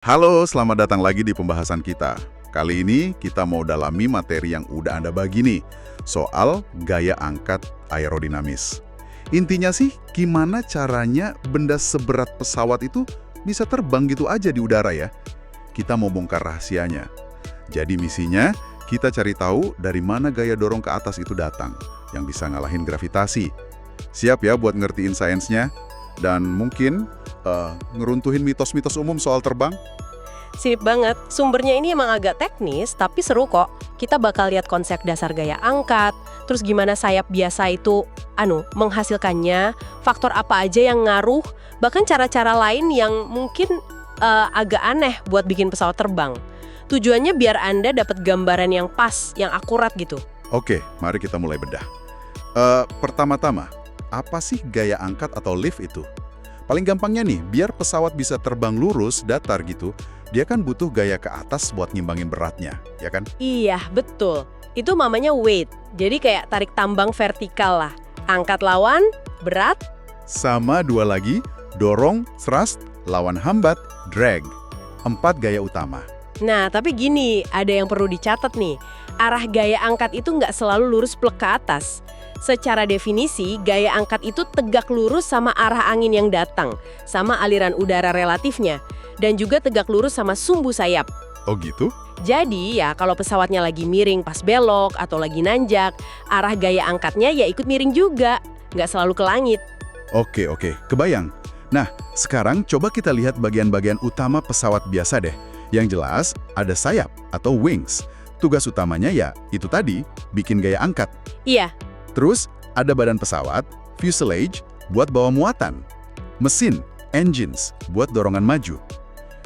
Halo, selamat datang lagi di pembahasan kita. Kali ini kita mau dalami materi yang udah Anda bagi nih, soal gaya angkat aerodinamis. Intinya sih, gimana caranya benda seberat pesawat itu bisa terbang gitu aja di udara ya? Kita mau bongkar rahasianya. Jadi misinya, kita cari tahu dari mana gaya dorong ke atas itu datang, yang bisa ngalahin gravitasi. Siap ya buat ngertiin sainsnya? Dan mungkin ngeruntuhin mitos-mitos umum soal terbang? Sip banget. Sumbernya ini emang agak teknis, tapi seru kok. Kita bakal lihat konsep dasar gaya angkat, terus gimana sayap biasa itu, menghasilkannya, faktor apa aja yang ngaruh, bahkan cara-cara lain yang mungkin agak aneh buat bikin pesawat terbang. Tujuannya biar Anda dapat gambaran yang pas, yang akurat gitu. Oke, mari kita mulai bedah. Pertama-tama, apa sih gaya angkat atau lift itu? Paling gampangnya nih, biar pesawat bisa terbang lurus, datar gitu, dia kan butuh gaya ke atas buat ngimbangin beratnya, ya kan? Iya, betul. Itu namanya weight. Jadi kayak tarik tambang vertikal lah. Angkat lawan, berat. Sama dua lagi, dorong, thrust, lawan hambat, drag. 4 gaya utama. Nah, tapi gini, ada yang perlu dicatat nih. Arah gaya angkat itu nggak selalu lurus plek ke atas. Secara definisi, gaya angkat itu tegak lurus sama arah angin yang datang, sama aliran udara relatifnya, dan juga tegak lurus sama sumbu sayap. Oh gitu? Jadi ya kalau pesawatnya lagi miring pas belok atau lagi nanjak, arah gaya angkatnya ya ikut miring juga, nggak selalu ke langit. Oke, kebayang. Nah, sekarang coba kita lihat bagian-bagian utama pesawat biasa deh. Yang jelas, ada sayap atau wings. Tugas utamanya ya itu tadi, bikin gaya angkat. Iya. Terus, ada badan pesawat, fuselage, buat bawa muatan. Mesin, engines, buat dorongan maju.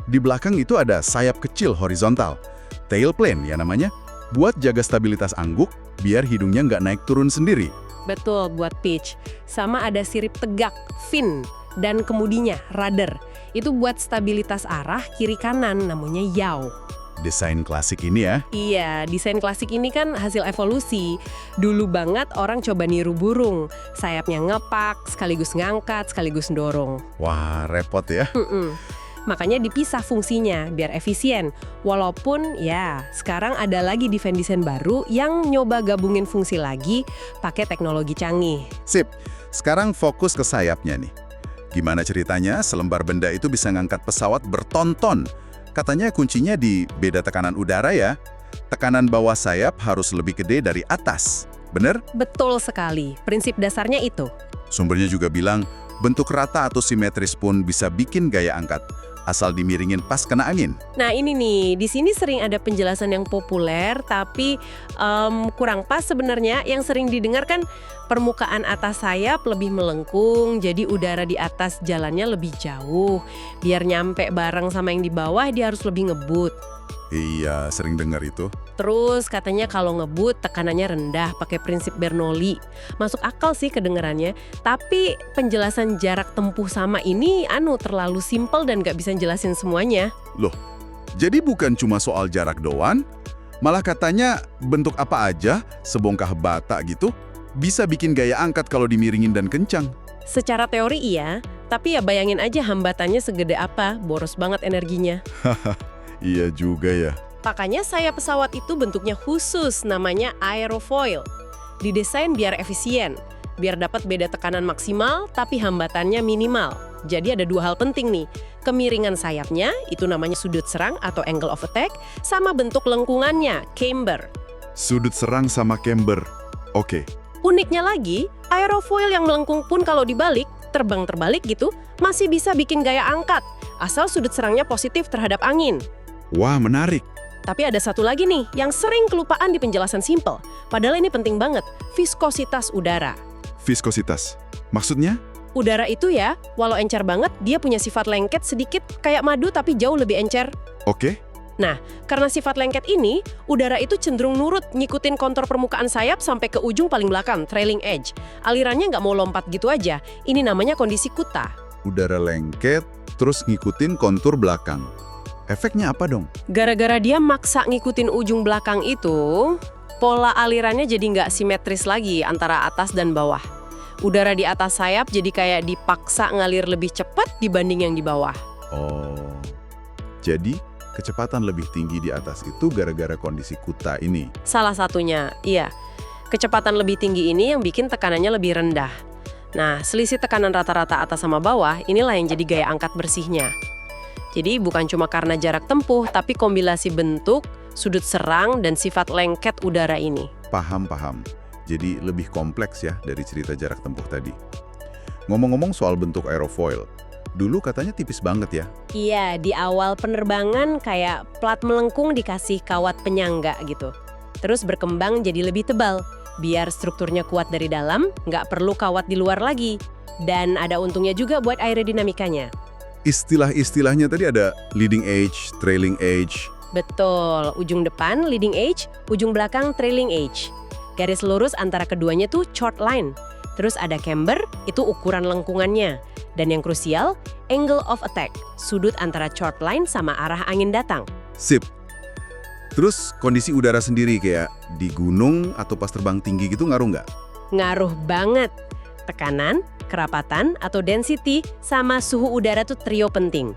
Di belakang itu ada sayap kecil horizontal, tailplane ya namanya, buat jaga stabilitas angguk, biar hidungnya nggak naik turun sendiri. Betul, buat pitch. Sama ada sirip tegak, fin, dan kemudinya, rudder. Itu buat stabilitas arah kiri-kanan, namanya yaw. Desain klasik ini ya. Iya, desain klasik ini kan hasil evolusi. Dulu banget orang coba niru burung. Sayapnya ngepak, sekaligus ngangkat, sekaligus dorong. Wah, repot ya. Makanya dipisah fungsinya, biar efisien. Walaupun ya, sekarang ada lagi desain baru yang nyoba gabungin fungsi lagi pakai teknologi canggih. Sip, sekarang fokus ke sayapnya nih. Gimana ceritanya selembar benda itu bisa ngangkat pesawat berton-ton? Katanya kuncinya di beda tekanan udara ya. Tekanan bawah sayap harus lebih gede dari atas. Bener? Betul sekali, prinsip dasarnya itu. Sumbernya juga bilang, bentuk rata atau simetris pun bisa bikin gaya angkat, asal dimiringin pas kena angin. Nah ini nih, di sini sering ada penjelasan yang populer, tapi kurang pas sebenarnya. Yang sering didengar kan permukaan atas sayap lebih melengkung, jadi udara di atas jalannya lebih jauh. Biar nyampe bareng sama yang di bawah, dia harus lebih ngebut. Iya, sering dengar itu. Terus katanya kalau ngebut tekanannya rendah pakai prinsip Bernoulli. Masuk akal sih kedengarannya, tapi penjelasan jarak tempuh sama ini terlalu simpel dan gak bisa jelasin semuanya. Loh, jadi bukan cuma soal jarak doang? Malah katanya bentuk apa aja, sebongkah bata gitu, bisa bikin gaya angkat kalau dimiringin dan kencang. Secara teori iya, tapi ya bayangin aja hambatannya segede apa, boros banget energinya. Iya juga ya. Makanya sayap pesawat itu bentuknya khusus, namanya aerofoil. Didesain biar efisien, biar dapat beda tekanan maksimal, tapi hambatannya minimal. Jadi ada 2 hal penting nih, kemiringan sayapnya, itu namanya sudut serang atau angle of attack, sama bentuk lengkungannya, camber. Sudut serang sama camber. Oke. Uniknya lagi, aerofoil yang melengkung pun kalau dibalik, terbang terbalik gitu, masih bisa bikin gaya angkat, asal sudut serangnya positif terhadap angin. Wah, menarik. Tapi ada satu lagi nih, yang sering kelupaan di penjelasan simpel. Padahal ini penting banget, viskositas udara. Viskositas. Maksudnya? Udara itu ya, walau encer banget, dia punya sifat lengket sedikit kayak madu tapi jauh lebih encer. Oke. Nah, karena sifat lengket ini, udara itu cenderung nurut ngikutin kontur permukaan sayap sampai ke ujung paling belakang, trailing edge. Alirannya nggak mau lompat gitu aja. Ini namanya kondisi kuta. Udara lengket, terus ngikutin kontur belakang. Efeknya apa dong? Gara-gara dia maksa ngikutin ujung belakang itu, pola alirannya jadi nggak simetris lagi antara atas dan bawah. Udara di atas sayap jadi kayak dipaksa ngalir lebih cepat dibanding yang di bawah. Oh. Jadi, kecepatan lebih tinggi di atas itu gara-gara kondisi kuta ini. Salah satunya, iya. Kecepatan lebih tinggi ini yang bikin tekanannya lebih rendah. Nah, selisih tekanan rata-rata atas sama bawah, inilah yang jadi gaya angkat bersihnya. Jadi bukan cuma karena jarak tempuh, tapi kombinasi bentuk, sudut serang, dan sifat lengket udara ini. Paham. Jadi lebih kompleks ya dari cerita jarak tempuh tadi. Ngomong-ngomong soal bentuk aerofoil, dulu katanya tipis banget ya. Iya, di awal penerbangan kayak plat melengkung dikasih kawat penyangga gitu. Terus berkembang jadi lebih tebal. Biar strukturnya kuat dari dalam, nggak perlu kawat di luar lagi. Dan ada untungnya juga buat aerodinamikanya. Istilah-istilahnya tadi ada leading edge, trailing edge. Betul, ujung depan leading edge, ujung belakang trailing edge. Garis lurus antara keduanya tuh chord line. Terus ada camber, itu ukuran lengkungannya. Dan yang krusial, angle of attack, sudut antara chord line sama arah angin datang. Sip. Terus kondisi udara sendiri kayak di gunung atau pas terbang tinggi gitu ngaruh nggak? Ngaruh banget. Tekanan, kerapatan, atau density sama suhu udara tuh trio penting.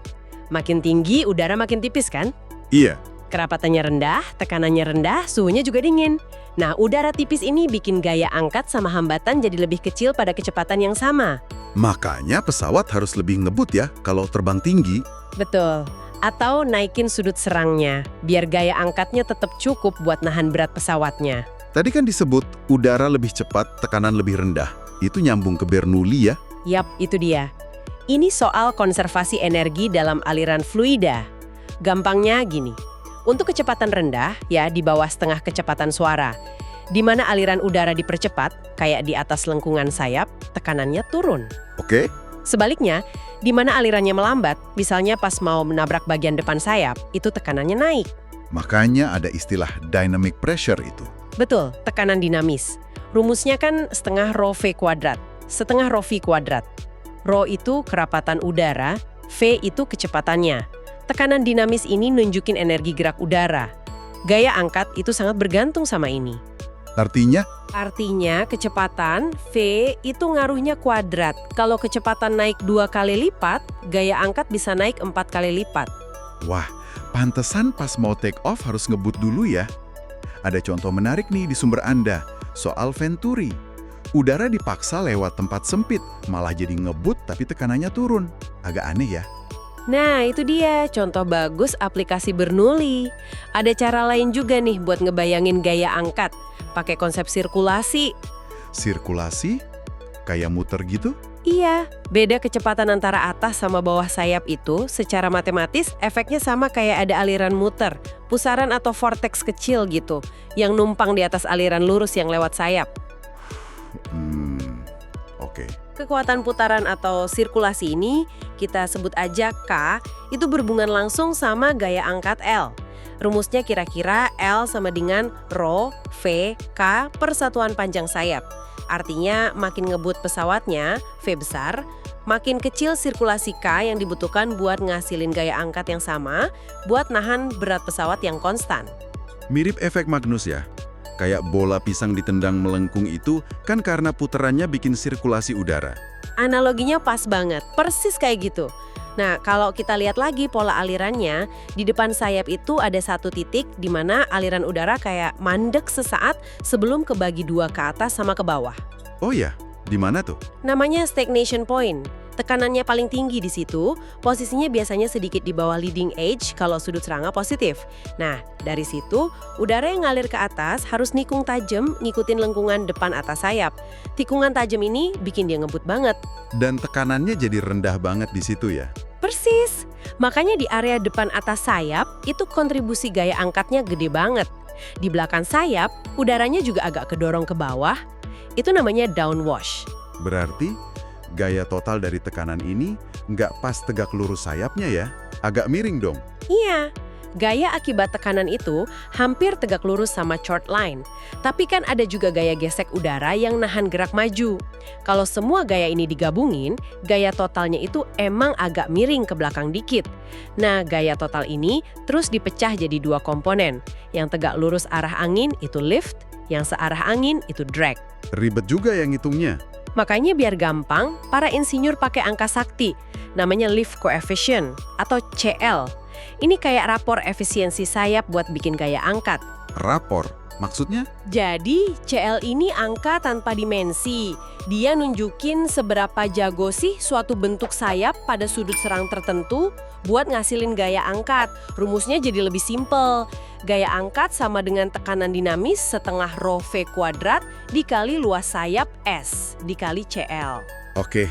Makin tinggi, udara makin tipis kan? Iya. Kerapatannya rendah, tekanannya rendah, suhunya juga dingin. Nah, udara tipis ini bikin gaya angkat sama hambatan jadi lebih kecil pada kecepatan yang sama. Makanya pesawat harus lebih ngebut ya kalau terbang tinggi. Betul. Atau naikin sudut serangnya, biar gaya angkatnya tetap cukup buat nahan berat pesawatnya. Tadi kan disebut udara lebih cepat, tekanan lebih rendah. Itu nyambung ke Bernoulli ya? Yap, itu dia. Ini soal konservasi energi dalam aliran fluida. Gampangnya gini, untuk kecepatan rendah, ya di bawah setengah kecepatan suara, di mana aliran udara dipercepat, kayak di atas lengkungan sayap, tekanannya turun. Oke. Sebaliknya, di mana alirannya melambat, misalnya pas mau menabrak bagian depan sayap, itu tekanannya naik. Makanya ada istilah dynamic pressure itu. Betul, tekanan dinamis. Rumusnya kan setengah rho V kuadrat, setengah rho V kuadrat. Rho itu kerapatan udara, V itu kecepatannya. Tekanan dinamis ini nunjukin energi gerak udara. Gaya angkat itu sangat bergantung sama ini. Artinya, Kecepatan V itu ngaruhnya kuadrat. Kalau kecepatan naik 2 kali lipat, gaya angkat bisa naik 4 kali lipat. wah, pantesan pas mau take off harus ngebut dulu ya. Ada contoh menarik nih di sumber Anda, soal Venturi. Udara dipaksa lewat tempat sempit, malah jadi ngebut tapi tekanannya turun. Agak aneh ya. Nah, itu dia contoh bagus aplikasi Bernoulli. Ada cara lain juga nih buat ngebayangin gaya angkat. Pakai konsep sirkulasi. Sirkulasi? Kayak muter gitu? Iya, beda kecepatan antara atas sama bawah sayap itu secara matematis efeknya sama kayak ada aliran muter, pusaran atau vortex kecil gitu, yang numpang di atas aliran lurus yang lewat sayap. Oke. Kekuatan putaran atau sirkulasi ini, kita sebut aja K, itu berhubungan langsung sama gaya angkat L. Rumusnya kira-kira L sama dengan rho V K per satuan panjang sayap. Artinya makin ngebut pesawatnya, V besar, makin kecil sirkulasi K yang dibutuhkan buat ngasilin gaya angkat yang sama, buat nahan berat pesawat yang konstan. Mirip efek Magnus ya? Kayak bola pisang ditendang melengkung itu kan karena putarannya bikin sirkulasi udara. Analoginya pas banget, persis kayak gitu. Nah, kalau kita lihat lagi pola alirannya, di depan sayap itu ada satu titik di mana aliran udara kayak mandek sesaat sebelum kebagi dua ke atas sama ke bawah. Oh ya, di mana tuh? Namanya stagnation point. Tekanannya paling tinggi di situ, posisinya biasanya sedikit di bawah leading edge kalau sudut serangga positif. Nah, dari situ, udara yang ngalir ke atas harus nikung tajam ngikutin lengkungan depan atas sayap. Tikungan tajam ini bikin dia ngebut banget. Dan tekanannya jadi rendah banget di situ ya? Persis. Makanya di area depan atas sayap, itu kontribusi gaya angkatnya gede banget. Di belakang sayap, udaranya juga agak kedorong ke bawah. Itu namanya downwash. Berarti gaya total dari tekanan ini nggak pas tegak lurus sayapnya ya? Agak miring dong. Iya, gaya akibat tekanan itu hampir tegak lurus sama chord line. Tapi kan ada juga gaya gesek udara yang nahan gerak maju. Kalau semua gaya ini digabungin, gaya totalnya itu emang agak miring ke belakang dikit. Nah, gaya total ini terus dipecah jadi dua komponen. Yang tegak lurus arah angin itu lift, yang searah angin itu drag. Ribet juga yang ngitungnya. Makanya biar gampang, para insinyur pakai angka sakti, namanya lift coefficient atau CL. Ini kayak rapor efisiensi sayap buat bikin gaya angkat. Rapor? Maksudnya? Jadi, CL ini angka tanpa dimensi. Dia nunjukin seberapa jago sih suatu bentuk sayap pada sudut serang tertentu buat ngasilin gaya angkat. Rumusnya jadi lebih simpel. Gaya angkat sama dengan tekanan dinamis setengah rho V kuadrat dikali luas sayap S dikali CL. Oke.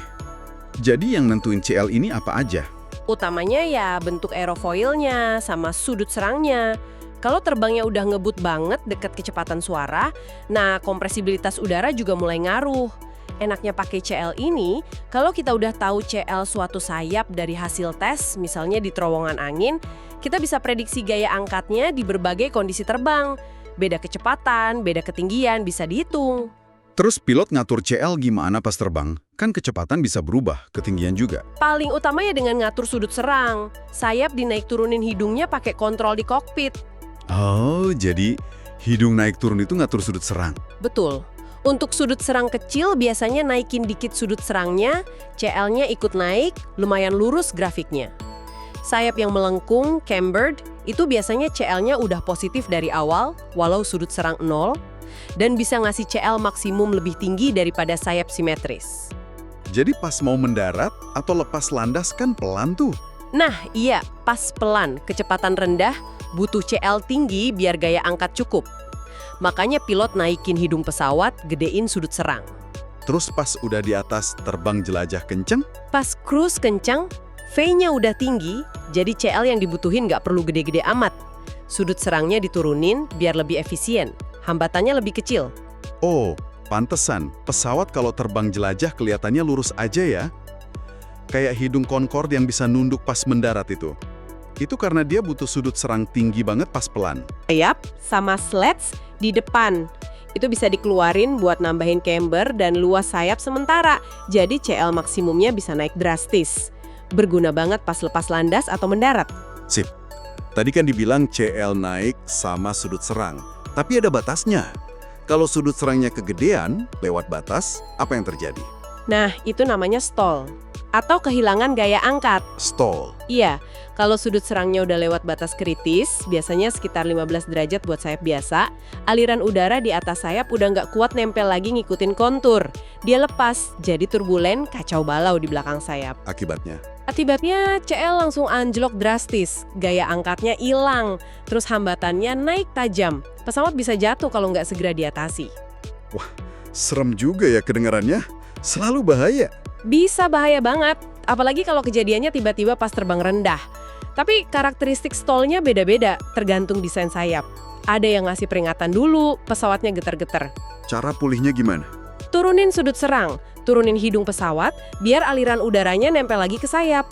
Jadi yang nentuin CL ini apa aja? Utamanya ya bentuk aerofoilnya sama sudut serangnya. Kalau terbangnya udah ngebut banget deket kecepatan suara, nah kompresibilitas udara juga mulai ngaruh. Enaknya pakai CL ini, kalau kita udah tahu CL suatu sayap dari hasil tes, misalnya di terowongan angin, kita bisa prediksi gaya angkatnya di berbagai kondisi terbang. Beda kecepatan, beda ketinggian, bisa dihitung. Terus pilot ngatur CL gimana pas terbang? Kan kecepatan bisa berubah, ketinggian juga. Paling utamanya dengan ngatur sudut serang. Sayap dinaik turunin hidungnya pakai kontrol di kokpit. Oh, jadi hidung naik turun itu ngatur sudut serang. Betul. Untuk sudut serang kecil biasanya naikin dikit sudut serangnya, CL-nya ikut naik, lumayan lurus grafiknya. Sayap yang melengkung, cambered, itu biasanya CL-nya udah positif dari awal, walau sudut serang 0, dan bisa ngasih CL maksimum lebih tinggi daripada sayap simetris. Jadi pas mau mendarat atau lepas landas kan pelan tuh. Nah, iya, pas pelan, kecepatan rendah, butuh CL tinggi biar gaya angkat cukup. Makanya pilot naikin hidung pesawat, gedein sudut serang. Terus pas udah di atas terbang jelajah kenceng? Pas cruise kencang, V-nya udah tinggi, jadi CL yang dibutuhin nggak perlu gede-gede amat. Sudut serangnya diturunin biar lebih efisien, hambatannya lebih kecil. Oh, pantesan. Pesawat kalau terbang jelajah kelihatannya lurus aja ya. Kayak hidung Concorde yang bisa nunduk pas mendarat itu. Itu karena dia butuh sudut serang tinggi banget pas pelan. Sayap sama slats di depan. Itu bisa dikeluarin buat nambahin camber dan luas sayap sementara. Jadi CL maksimumnya bisa naik drastis. Berguna banget pas lepas landas atau mendarat. Sip. Tadi kan dibilang CL naik sama sudut serang. Tapi ada batasnya. Kalau sudut serangnya kegedean, lewat batas, apa yang terjadi? Nah, itu namanya stall. Atau kehilangan gaya angkat. Stall. Iya, kalau sudut serangnya udah lewat batas kritis, biasanya sekitar 15 derajat buat sayap biasa, aliran udara di atas sayap udah nggak kuat nempel lagi ngikutin kontur. Dia lepas, jadi turbulen, kacau balau di belakang sayap. Akibatnya? Akibatnya CL langsung anjlok drastis, gaya angkatnya hilang, terus hambatannya naik tajam. Pesawat bisa jatuh kalau nggak segera diatasi. Wah, serem juga ya kedengarannya. Selalu bahaya. Bisa bahaya banget, apalagi kalau kejadiannya tiba-tiba pas terbang rendah. Tapi karakteristik stallnya beda-beda, tergantung desain sayap. Ada yang ngasih peringatan dulu, pesawatnya getar-getar. Cara pulihnya gimana? Turunin sudut serang, turunin hidung pesawat, biar aliran udaranya nempel lagi ke sayap.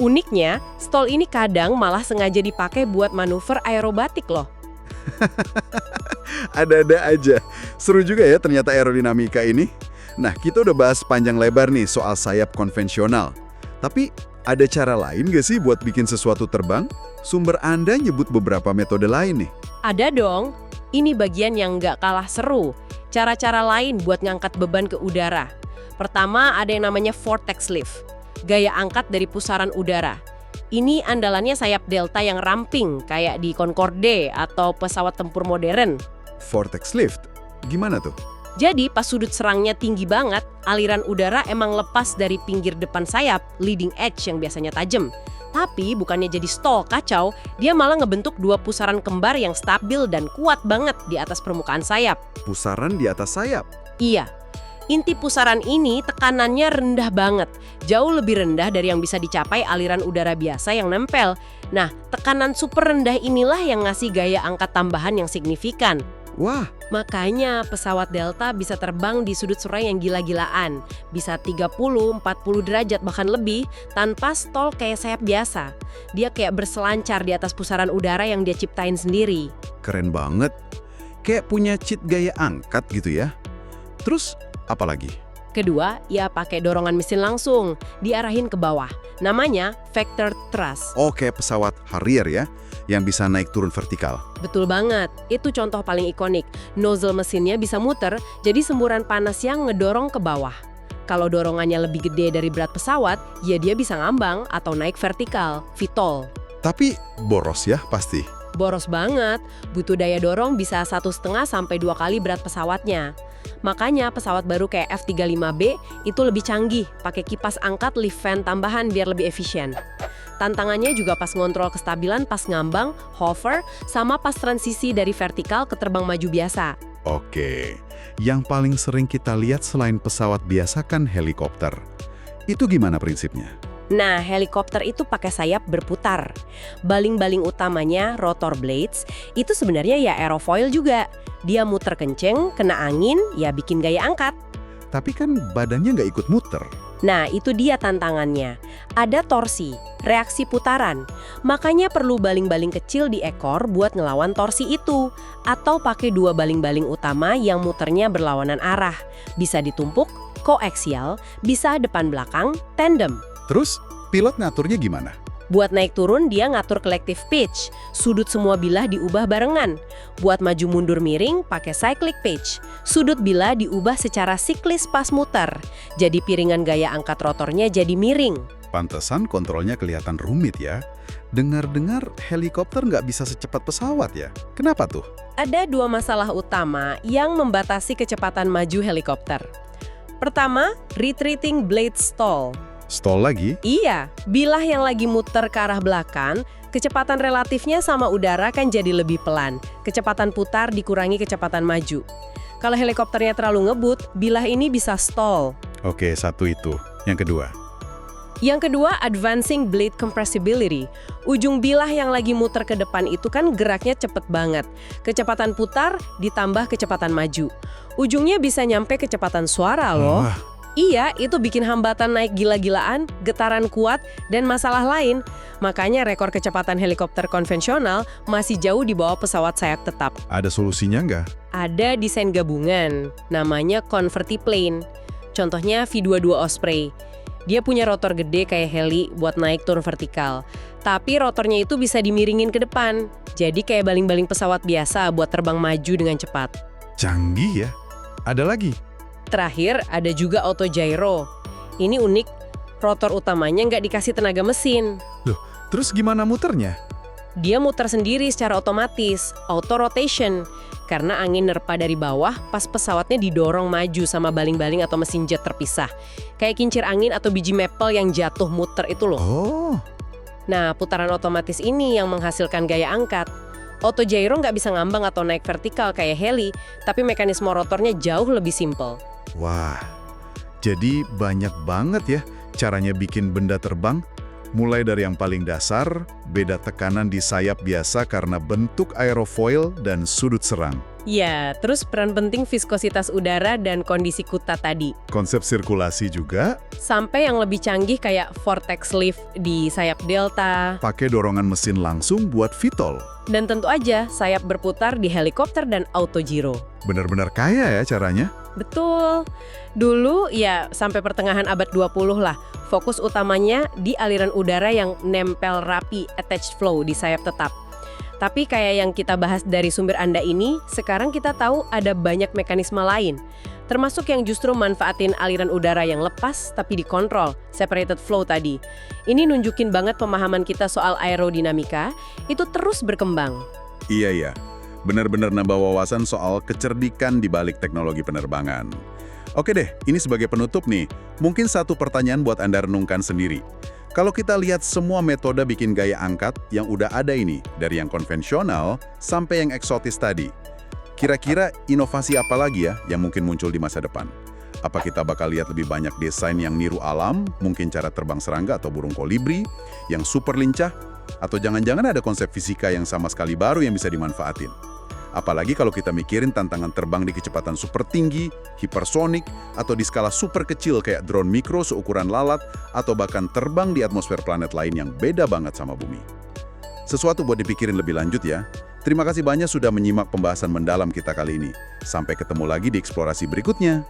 Uniknya, stall ini kadang malah sengaja dipakai buat manuver aerobatik loh. Ada-ada aja. Seru juga ya ternyata aerodinamika ini. Nah, kita udah bahas panjang lebar nih soal sayap konvensional. Tapi ada cara lain nggak sih buat bikin sesuatu terbang? Sumber Anda nyebut beberapa metode lain nih. Ada dong, ini bagian yang nggak kalah seru. Cara-cara lain buat ngangkat beban ke udara. Pertama, ada yang namanya vortex lift. Gaya angkat dari pusaran udara. Ini andalannya sayap delta yang ramping, kayak di Concorde atau pesawat tempur modern. Vortex lift? Gimana tuh? Jadi pas sudut serangnya tinggi banget, aliran udara emang lepas dari pinggir depan sayap, leading edge yang biasanya tajam. Tapi bukannya jadi stall kacau, dia malah ngebentuk dua pusaran kembar yang stabil dan kuat banget di atas permukaan sayap. Pusaran di atas sayap? Iya, inti pusaran ini tekanannya rendah banget, jauh lebih rendah dari yang bisa dicapai aliran udara biasa yang nempel. Nah, tekanan super rendah inilah yang ngasih gaya angkat tambahan yang signifikan. Wah, Makanya pesawat Delta bisa terbang di sudut serang yang gila-gilaan, bisa 30-40 derajat bahkan lebih, tanpa stall kayak sayap biasa. Dia kayak berselancar di atas pusaran udara yang dia ciptain sendiri. keren banget. Kayak punya cheat gaya angkat gitu ya. Terus, apa lagi? Kedua, ia pakai dorongan mesin langsung, diarahin ke bawah. Namanya vector thrust. Oh, kayak pesawat Harrier ya, yang bisa naik turun vertikal. Betul banget, itu contoh paling ikonik. Nozzle mesinnya bisa muter, jadi semburan panas yang ngedorong ke bawah. Kalau dorongannya lebih gede dari berat pesawat, ya dia bisa ngambang atau naik vertikal, VTOL. Tapi boros ya pasti. Boros banget, butuh daya dorong bisa 1,5 sampai 2 kali berat pesawatnya. Makanya pesawat baru kayak F-35B itu lebih canggih, pakai kipas angkat lift fan tambahan biar lebih efisien. Tantangannya juga pas ngontrol kestabilan pas ngambang, hover, sama pas transisi dari vertikal ke terbang maju biasa. Oke, yang paling sering kita lihat selain pesawat biasa kan helikopter. Itu gimana prinsipnya? Nah, helikopter itu pakai sayap berputar. Baling-baling utamanya, rotor blades, itu sebenarnya ya aerofoil juga. Dia muter kenceng, kena angin, ya bikin gaya angkat. Tapi kan badannya nggak ikut muter. Nah, itu dia tantangannya. Ada torsi, reaksi putaran. Makanya perlu baling-baling kecil di ekor buat ngelawan torsi itu. Atau pakai 2 baling-baling utama yang muternya berlawanan arah. Bisa ditumpuk, koaksial, bisa depan-belakang, tandem. Terus, pilot ngaturnya gimana? Buat naik turun dia ngatur collective pitch, sudut semua bilah diubah barengan. Buat maju mundur miring pakai cyclic pitch, sudut bilah diubah secara siklis pas muter. Jadi piringan gaya angkat rotornya jadi miring. Pantesan kontrolnya kelihatan rumit ya. Dengar-dengar helikopter nggak bisa secepat pesawat ya. Kenapa tuh? Ada 2 masalah utama yang membatasi kecepatan maju helikopter. Pertama, retreating blade stall. Stall lagi? Iya, bilah yang lagi muter ke arah belakang, kecepatan relatifnya sama udara kan jadi lebih pelan. Kecepatan putar dikurangi kecepatan maju. Kalau helikopternya terlalu ngebut, bilah ini bisa stall. Oke, satu itu. Yang kedua? Yang kedua, advancing blade compressibility. Ujung bilah yang lagi muter ke depan itu kan geraknya cepet banget. Kecepatan putar ditambah kecepatan maju. Ujungnya bisa nyampe kecepatan suara loh. Wah, Iya, itu bikin hambatan naik gila-gilaan, getaran kuat, dan masalah lain. Makanya rekor kecepatan helikopter konvensional masih jauh di bawah pesawat sayap tetap. ada solusinya nggak? Ada desain gabungan, namanya convertiplane. Contohnya V-22 Osprey. Dia punya rotor gede kayak heli buat naik turun vertikal. Tapi rotornya itu bisa dimiringin ke depan. Jadi kayak baling-baling pesawat biasa buat terbang maju dengan cepat. Canggih ya. Ada lagi? Terakhir, ada juga autogyro. Ini unik, rotor utamanya nggak dikasih tenaga mesin. Loh, terus gimana muternya? Dia muter sendiri secara otomatis, auto rotation. Karena angin nerpa dari bawah, pas pesawatnya didorong maju sama baling-baling atau mesin jet terpisah. Kayak kincir angin atau biji maple yang jatuh muter itu loh. Oh, Nah, putaran otomatis ini yang menghasilkan gaya angkat. Autogyro nggak bisa ngambang atau naik vertikal kayak heli, tapi mekanisme rotornya jauh lebih simpel. wah. Jadi banyak banget ya caranya bikin benda terbang. Mulai dari yang paling dasar, beda tekanan di sayap biasa karena bentuk aerofoil dan sudut serang. Ya, terus peran penting viskositas udara dan kondisi kuta tadi. Konsep sirkulasi juga, Sampai yang lebih canggih kayak vortex lift di sayap delta. pakai dorongan mesin langsung buat VTOL. Dan tentu aja sayap berputar di helikopter dan autogyro. Benar-benar kaya ya caranya. Betul. Dulu ya sampai pertengahan abad 20 lah, fokus utamanya di aliran udara yang nempel rapi attached flow di sayap tetap. Tapi kayak yang kita bahas dari sumber Anda ini, sekarang kita tahu ada banyak mekanisme lain. Termasuk yang justru manfaatin aliran udara yang lepas tapi dikontrol, separated flow tadi. Ini nunjukin banget pemahaman kita soal aerodinamika, itu terus berkembang. Iya ya, benar-benar nambah wawasan soal kecerdikan di balik teknologi penerbangan. Oke deh, ini sebagai penutup nih, mungkin satu pertanyaan buat Anda renungkan sendiri. Kalau kita lihat semua metode bikin gaya angkat yang udah ada ini, dari yang konvensional sampai yang eksotis tadi, kira-kira inovasi apa lagi ya yang mungkin muncul di masa depan? Apa kita bakal lihat lebih banyak desain yang niru alam, mungkin cara terbang serangga atau burung kolibri, yang super lincah? Atau jangan-jangan ada konsep fisika yang sama sekali baru yang bisa dimanfaatin? Apalagi kalau kita mikirin tantangan terbang di kecepatan super tinggi, hipersonik, atau di skala super kecil kayak drone mikro seukuran lalat, atau bahkan terbang di atmosfer planet lain yang beda banget sama bumi. Sesuatu buat dipikirin lebih lanjut ya. Terima kasih banyak sudah menyimak pembahasan mendalam kita kali ini. Sampai ketemu lagi di eksplorasi berikutnya.